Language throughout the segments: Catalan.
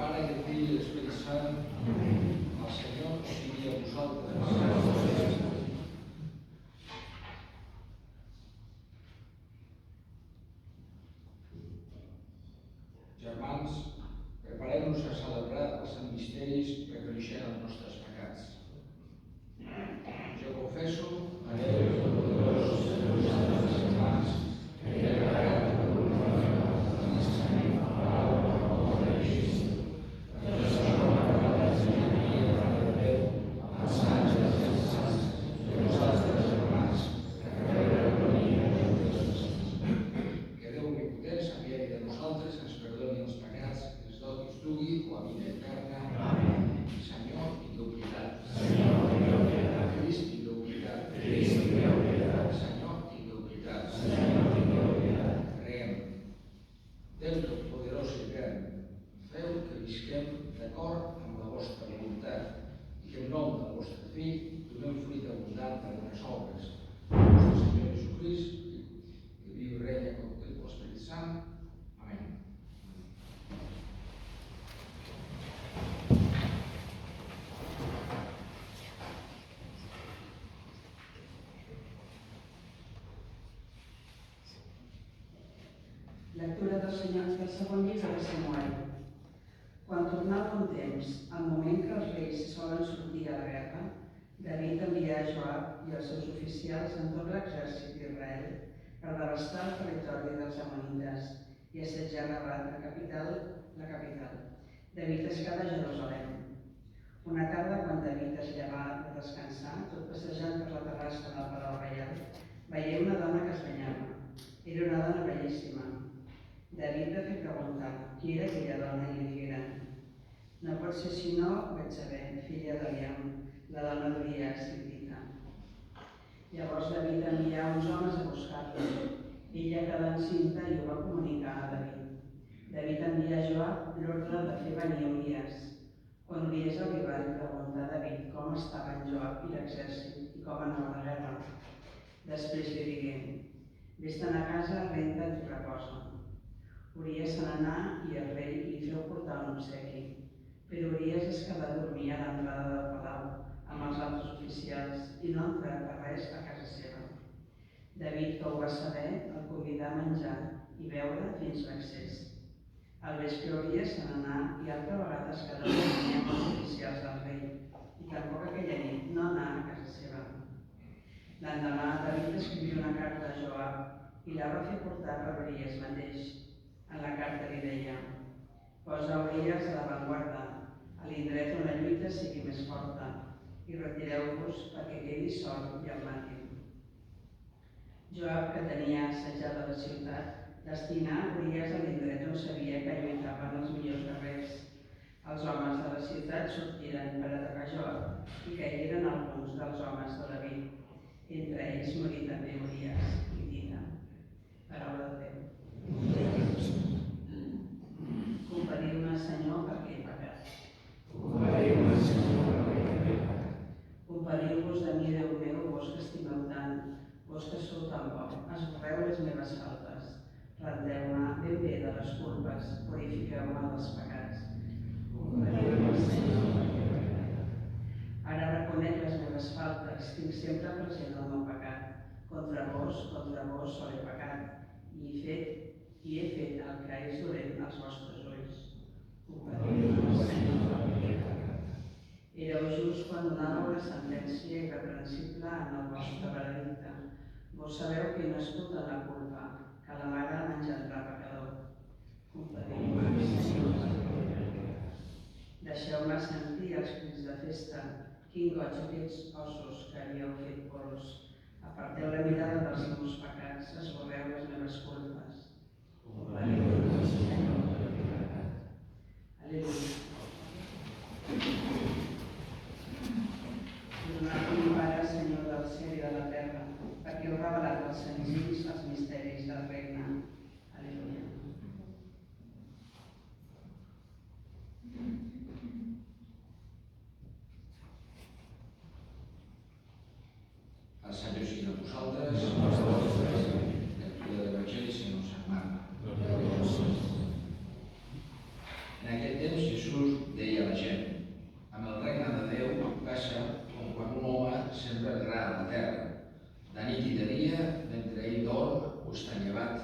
Pare, i el Fill i l'Esperit Sant. El Senyor sigui a vosaltres. Germans, preparem-nos a celebrar els Sant Misteris reconeixent els nostres pecats. Jo confesso a Déu Todopoderós i a vosaltres, germans, que he pecat per una vegada, pensament, paraula o de Crist. Déu Totpoderós i Etern, feu que visquem d'acord amb la vostra voluntat que en nom del vostre fill doneu fruit abundant per bones obres. El nostre Senyor Jesucrist, que viu i regna amb l'Esperit Sant. Amén. Lectura del segon llibre de Samuel. Quan tornà el bon temps, al moment que els reis solen sortir a la guerra, David envià a Joab i els seus oficials amb tot l'exèrcit d'Israel per devastar el territori dels amonites i assetjar Rabat, la capital. David es queda a Jerusalem. Una tarda, quan David es llevà de descansar, tot passejant per la terrassa del Palau Reial, veié una dona que es banyava. Era una dona bellíssima. David va fer preguntar qui era aquella dona i li digueren: no pot ser sinó Betsabé, filla d'Eliam, la dona d'Urias, hitita. Llavors David envià uns homes a buscar-la. Ella quedà encinta i ho va comunicar a David. David envià a Joab l'ordre de fer venir Urias. Quan Urias arribà, li preguntà a David com estaven Joab i l'exèrcit i com anava la guerra. Després li digué: vés-te'n a casa, renta't i reposa. Urias se n'anà i el rei li feu portar un obsequi. Però Urias es quedà a dormir a l'entrada del palau amb els altres oficials i no entrà per res a casa seva. David, que ho va saber, el convidà a menjar i beure fins l'excés. Al vespre Urias se n'anà i altra vegada es quedà a dormir amb els oficials del rei i tampoc aquella nit no anà a casa seva. L'endemà David escriví una carta a Joab i la va fer portar per Urias mateix. En la carta li deia: posa Urias a l'avantguarda, a l'indret on la lluita sigui més forta, i retireu-vos perquè quedi sol i el matin. Joab, que tenia assetjada la ciutat, destinà Urias a l'indret on sabia que lluitaven els millors guerrers. Els homes de la ciutat sortiren per atacar Joab i caigueren alguns dels homes de David. Entre ells morí també Urias, hitita. Paraula de Déu. Compariu-me, Senyor, perquè he pecat. Compariu-me, Senyor, perquè he pecat. Compariu-vos de mi, Déu meu, vos que estimeu tant, vos que sou tan bo. Esborreu les meves faltes. Rendeu-me ben bé de les culpes, purifiqueu-me dels pecats. Compariu-me, Senyor, perquè he pecat. Ara reconec les meves faltes, tinc sempre present el meu pecat. Contra vos sol he pecat, i he fet el que és dolent als vostres ulls. Compariu-me, Senyor, perquè he pecat. Éreu just quan donàveu la sentència irreprensible en el vostre veredicte. Vos sabeu que he nascut en la culpa, que la mare m'engendrà pecador. Compariu-me, Senyor, perquè he pecat. Deixeu-me sentir els crits de festa. Quin goig aquests ossos que havíeu fet pols. Aparteu la mirada dels meus pecats, esborreu les meves culpes. Compariu-me, Senyor, perquè he pecat. Aleluia. Perdoneu-me, Pare, Senyor del cel i de la terra, perquè heu revelat als senzills els misteris del regne. Aleluia. El Senyor sigui amb vosaltres. Lectura de l'Evangeli segons Sant Marc. En aquell temps Jesús deia a la gent: amb el regne de Déu passa com quan un home sembra el gra a la terra. De nit i de dia, mentre ell dorm o està llevat,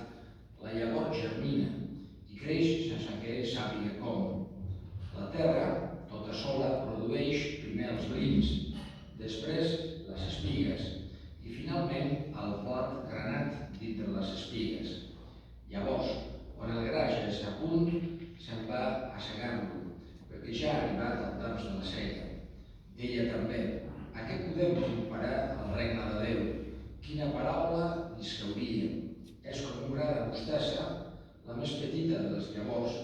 la llavor germina i creix sense que ell sàpiga com. La terra, tota sola, produeix primer els brins, després les espigues i finalment el blat granat dintre les espigues. Llavors, quan el gra ja és a punt, se'n va a segar-lo, perquè ja ha arribat el temps de la sega. Deia també: a què podem comparar el regne de Déu? Quina paraula discauria? És com un gra de mostassa, la més petita de les llavors,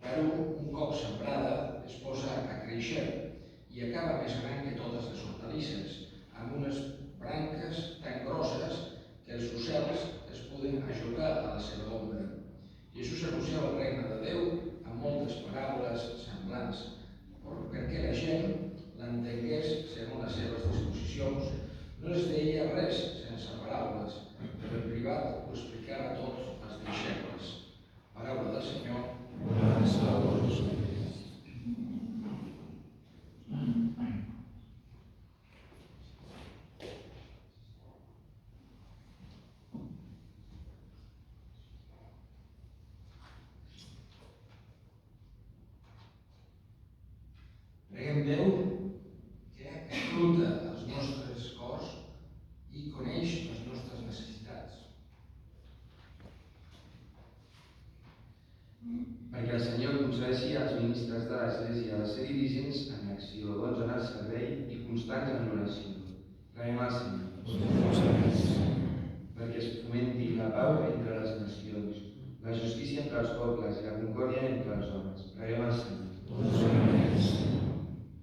però un cop sembrada es posa a créixer i acaba més gran que totes les hortalisses, amb unes branques tan grosses que els ocells es poden ajupar a la seva ombra. Jesús anunciava el regne de Déu amb moltes paraules semblants, perquè la gent entengués, segons les seves disposicions, no es deia res sense paraules, però en privat ho explicava tot als deixebles. Paraula del Senyor. Gràcies a vos. Preguem Déu que escolta els nostres cors i coneix les nostres necessitats. Perquè el Senyor concedeixi als ministres de l'Església de ser diligents en acció, bons en el servei i constants en l'oració. Preguem al Senyor. Perquè es fomenti la pau entre les nacions, la justícia entre els pobles i la concòrdia entre els homes. Preguem al Senyor.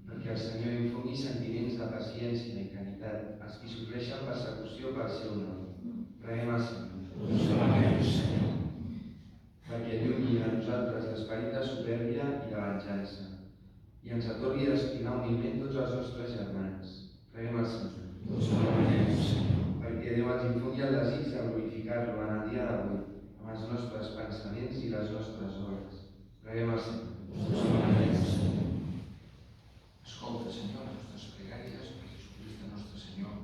Perquè el Senyor infondi sentiments de paciència i caritat als qui sofreixen persecució pel seu nom. Preguem al Senyor. Perquè llunyi a nosaltres l'esperit de supèrbia i de venjança i ens atorgui d'estimar humilment tots els nostres germans. Preguem al Senyor. Perquè Déu ens infondi el desig de glorificar-lo en el dia d'avui amb els nostres pensaments i les nostres obres. Preguem al Senyor. Escolta, Senyor, les nostres pregàries per Jesucrist el nostre Senyor.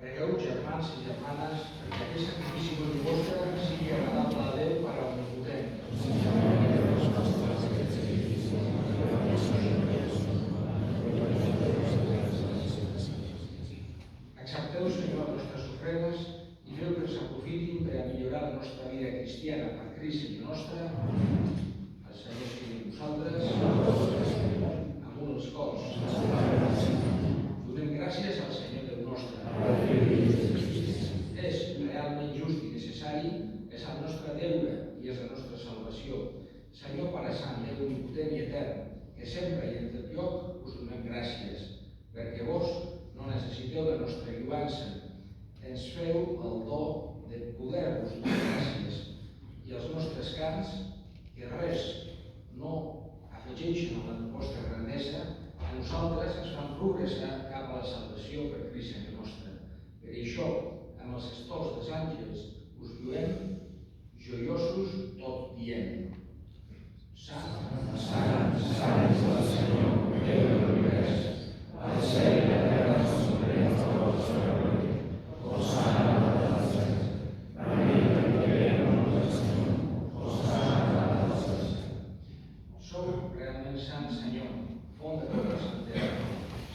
Pregueu, germans i germanes, perquè aquest sacrifici vostre sigui agradable a Déu per a omnipotent. Accepteu, Senyor, les nostres ofrenes i feu que s'aprofitin per a millorar la nostra vida cristiana per Crist Senyor nostre. El Senyor sigui amb vosaltres, amb un els cors. Donem gràcies al Senyor Déu nostre. És realment just i necessari, és el nostre deure i és la nostra salvació. Senyor Pare Sant, Déu omnipotent i etern, que sempre i en tot lloc us donem gràcies, perquè vos no necessiteu la nostra lluança, ens feu el do de poder-vos donar gràcies, i els nostres cants, que res no afegeixen a la vostra grandesa, a nosaltres ens fan progressar cap a la salvació per Crist Senyor nostre. Per això, amb els estols dels àngels, us lluem, joiosos, tot dient. Sant, Sant, Sant és el Senyor, Déu de l'univers, al cel i a la terra s'ompleix de la seva glòria. Hosana a les cels, bendit el que ve en nom del Senyor, hosana a les cels. Sou realment sant, Senyor, font de tota la santedat.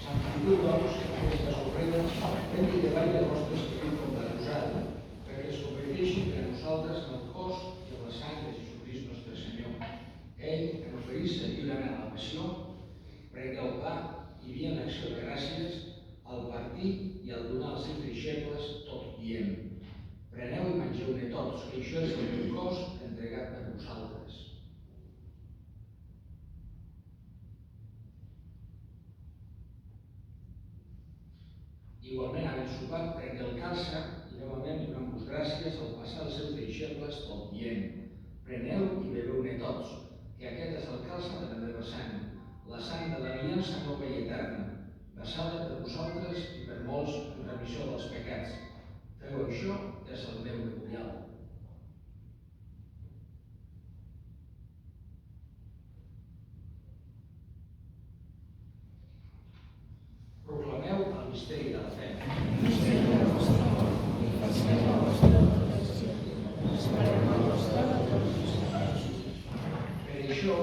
Santifiqueu, doncs, aquestes ofrenes, vengui davall del vostre esperit com de rosari, perquè es converteixi per a nosaltres en el cos i en la sang de Jesucrist nostre Senyor. Ell, en oferir-se lliurement a la passió, prengué el pa i havia en acció de gràcies, al partir i al donar als seus deixebles, tot dient: preneu i mengeu-ne tots, que això és el meu cos entregat per vosaltres. Igualment, havent sopat, prengué el calça i novament donant-vos gràcies al passar els seus deixebles, tot dient: preneu i beveu-ne tots, que aquest és el calça de la meva sang, la sang de l'aliança nova i eterna, passada per vosaltres i per molts en remissió dels pecats. Feu això, és el meu memorial. Proclameu el misteri de la fe. Per això,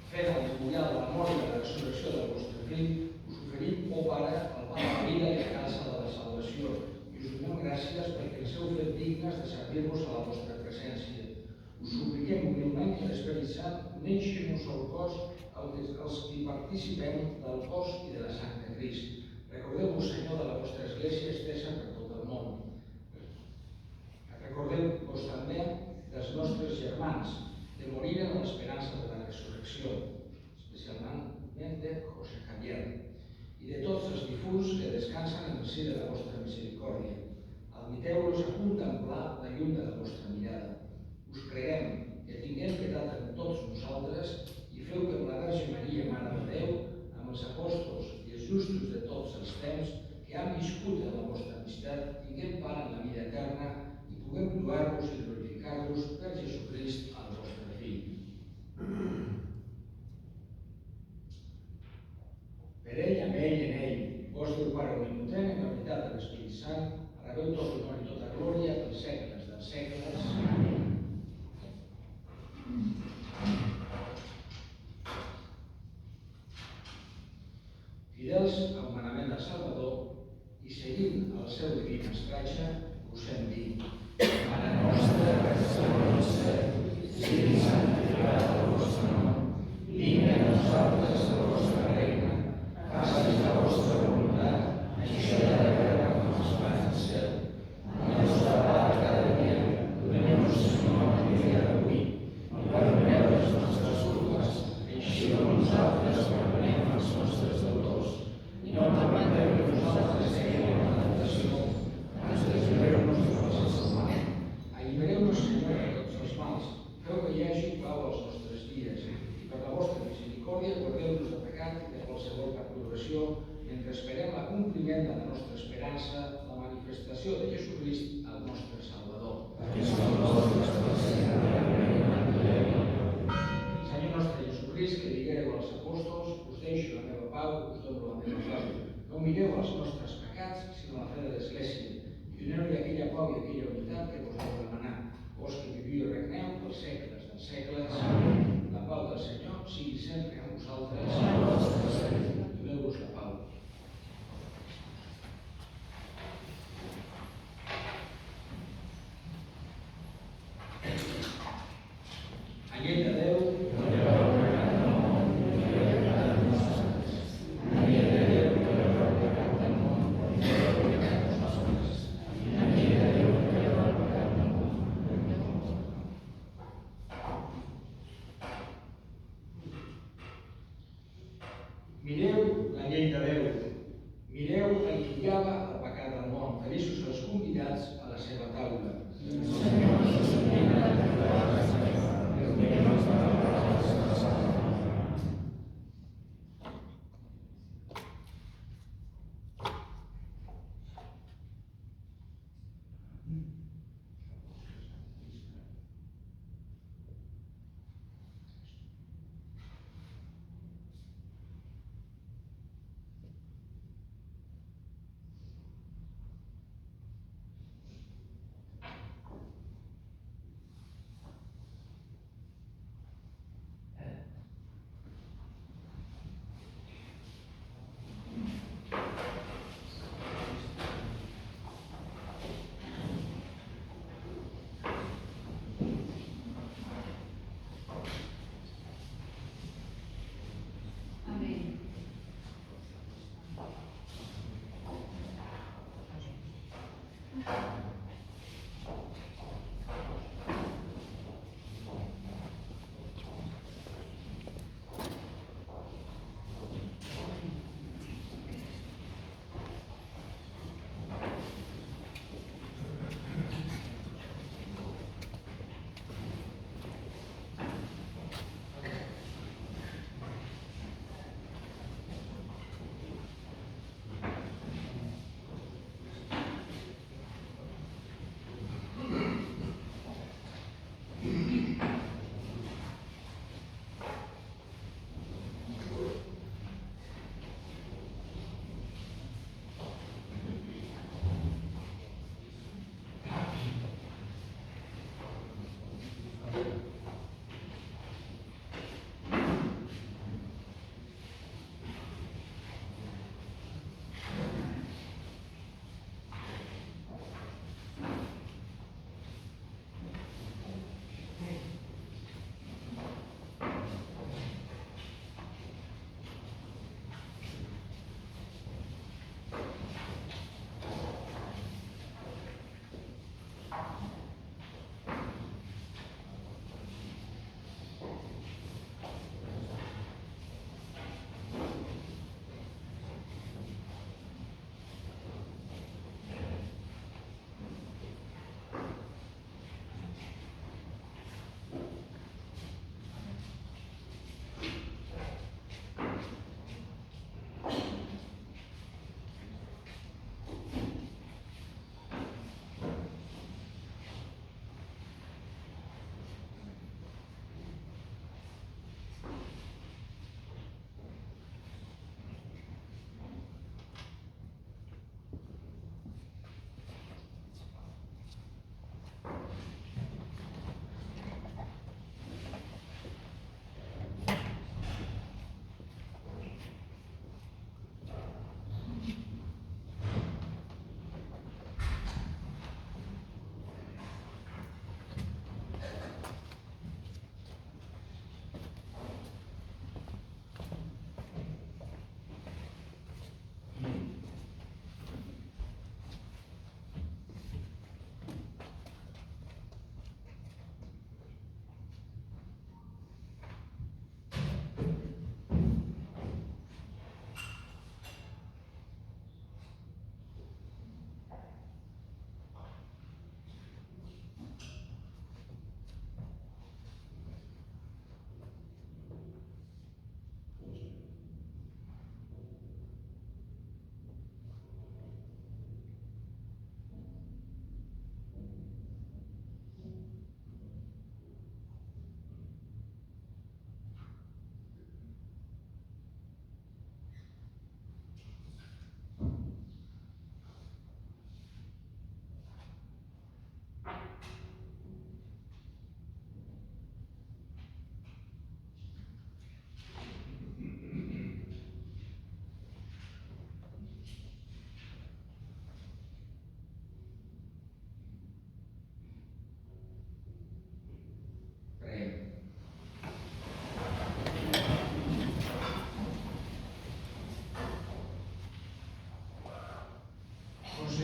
fent el memorial de la mort i de la resurrecció del vostre fill, us oferim, oh Pare, el pa de la vida i la casa de la salvació, i us donem gràcies perquè ens heu fet dignes de servir-vos a la vostra presència. Us supliquem humilment que l'Esperit Sant neixi en un sol cos els qui participem del cos i de la sang de Crist. Recordeu-vos, Senyor, de la vostra Església estesa per tot el món. Recordeu-vos també dels nostres germans que moriren en l'esperança de la resurrecció, especialment de José Javier, i de tots els difunts que descansen en el si de la vostra misericòrdia. Admiteu-los a contemplar la llum de la vostra mirada. Us preguem que tinguem pietat en tots nosaltres i feu que la Verge Maria, Mare de Déu, amb els apòstols i els justos de tots els temps que han viscut en la vostra amistat, tinguem part en la vida eterna i puguem lloar-vos i glorificar-vos per Jesucrist, el vostre Fill. Per ell, amb ell i en ell, vos Déu Pare omnipotent, en la veritat de l'Espírit Sant, rebeu tot l'honor i tota glòria pels segles dels segles. Amén. Fidels al manament del Salvador i seguint el seu diví mestratge, us hem dit: Mare nostra que estàs al cel, sigui santificat el vostre nom, vinga a nosaltres el vostre regne, faci's la vostra voluntat, així a la terra com es fa en el cel. El nostre pa de cada dia, doneu-nos, Senyor, el dia d'avui, i perdoneu les nostres culpes, així com nosaltres perdonem els nostres deutors. I no permeteu que nosaltres caiguem en la tentació, ens deslibreu-nos de tots els mals. Allibereu-nos, Senyor, de tots els mals. Feu que hi hagi pau als nostres dies, i per la vostra misericòrdia guardeu-nos de pecat i de qualsevol perturbació, mentre esperem l'acompliment de la nostra esperança, la manifestació de Jesucrist, el nostre Salvador. Senyor nostre Jesucrist, que digueu als apòstols: us deixo la meva pau, us dono la meva pau. No mireu els nostres pecats, sinó la fe de l'Església, i doneu-li aquella pau i aquella unitat que vos heu demanat. Vos que viviu i regneu pels segles dels segles. La pau del Senyor sigui sempre amb vosaltres. Doneu-vos la pau. A llei de Déu, mireu la llei de Déu, mireu el qui llava el pecat del món, feliços els convidats a la seva taula.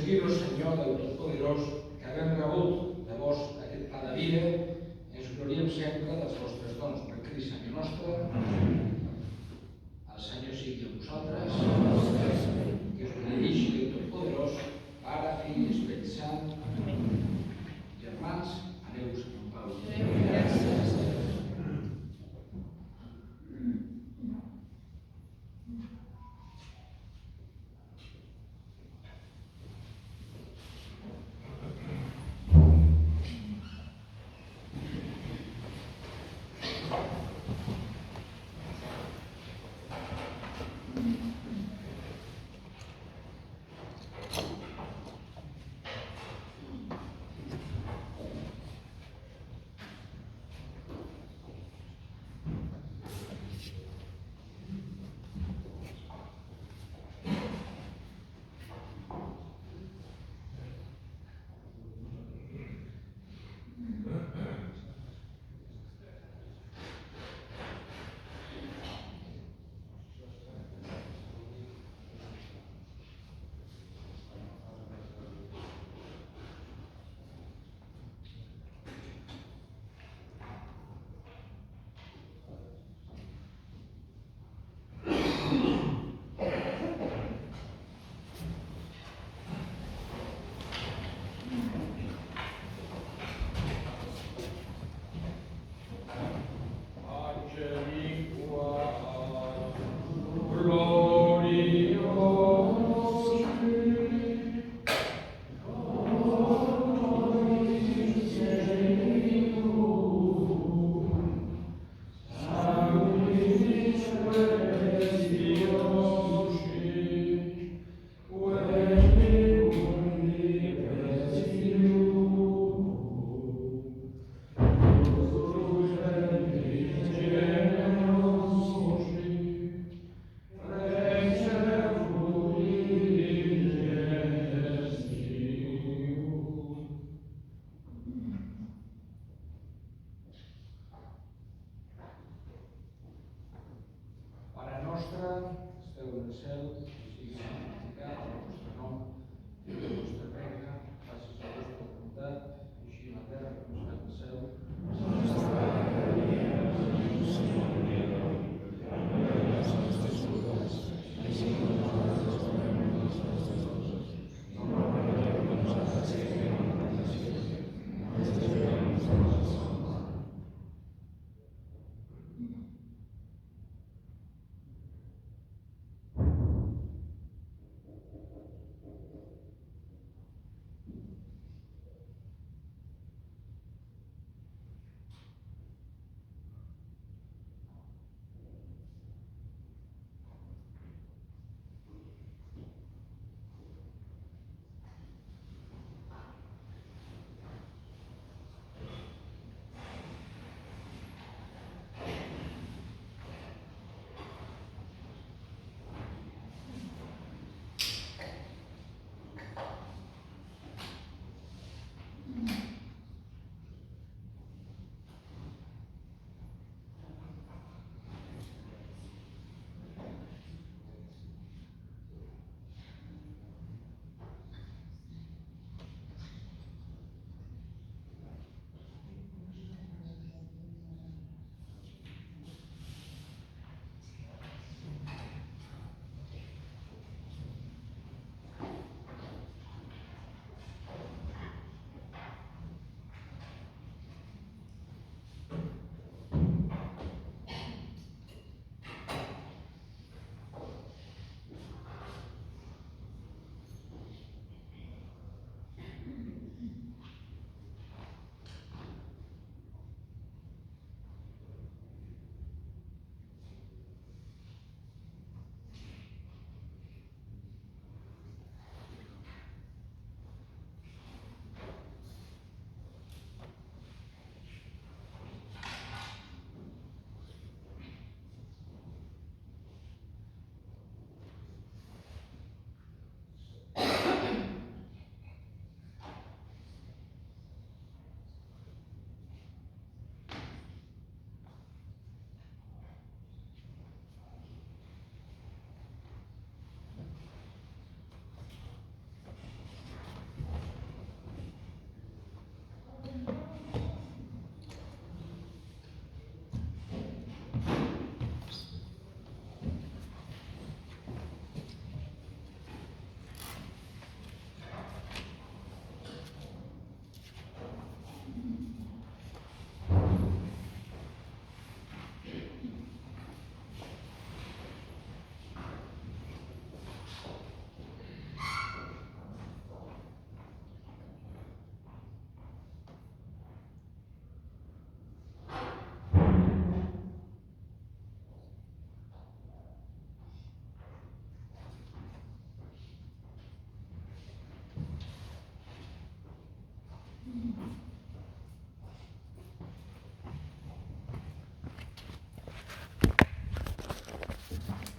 aconseguir-ho, Senyor Déu Totpoderós, que havent rebut de vos aquest pa de vida, ens gloriem sempre dels vostres dons per Crist Senyor nostre. El Senyor sigui amb vosaltres, que us benedixi Déu Totpoderós, Pare, Fill i Esperit Sant. Germans, aneu-vos en pau. Gràcies. Esteu en el cel, sigui santificat el vostre nom, el vostre regne, faci el vostre